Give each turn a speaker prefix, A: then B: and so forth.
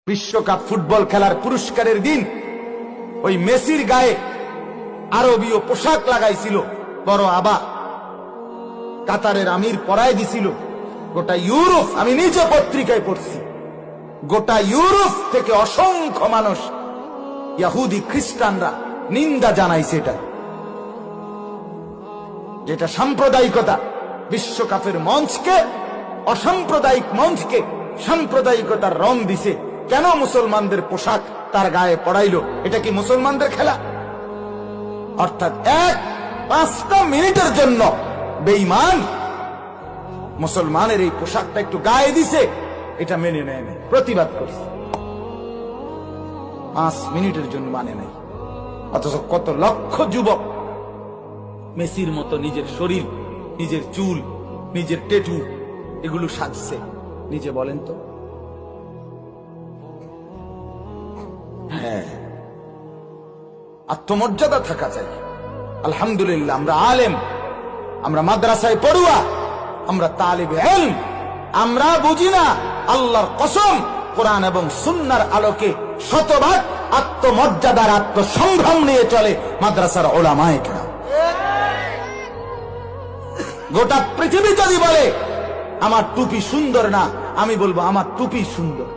A: বিশ্বকাপ ফুটবল খেলার পুরস্কারের দিন ওই মেসির গায়ে আরবীয় পোশাক লাগাইছিল বড় আবা, কাতারের আমির পরায় দিছিল। গোটা ইউরোপ, আমি নিজে পত্রিকায় পড়ছি, গোটা ইউরোপ থেকে অসংখ্য মানুষ, ইহুদি খ্রিস্টানরা নিন্দা জানাইছে এটা, যেটা সাম্প্রদায়িকতা। বিশ্বকাপের মঞ্চকে, অসাম্প্রদায়িক মঞ্চকে সাম্প্রদায়িকতার রং দিছে। কেন মুসলমানদের পোশাক তার গায়ে পড়াইলো? এটা কি মুসলমানদের খেলা? অর্থাৎ 5টা মিনিটের জন্য বেঈমান মুসলমানের এই পোশাকটা একটু গায়ে দিছে, এটা মেনে নেয় নাই, প্রতিবাদ করছে। 5 মিনিটের জন্য মানে নাই। অথচ কত লক্ষ যুবক মেসির মতো নিজের শরীর, নিজের চুল, নিজের টেটু এগুলো সাজছে। নিজে বলেন তো। হ্যাঁ, আত্মমর্যাদা থাকা চাই। আলহামদুলিল্লাহ, আমরা আলেম, আমরা মাদ্রাসায় পড়ুয়া, আমরা তালিবে ইলম, আমরা বুঝি না। আল্লাহর কসম, কোরআন এবং সুন্নাহর আলোকে শতভাগ আত্মমর্যাদার আত্মসম্ভ্রম নিয়ে চলে মাদ্রাসার উলামায়ে কেরাম। গোটা পৃথিবী যদি বলে আমার টুপি সুন্দর না, আমি বলবো আমার টুপি সুন্দর।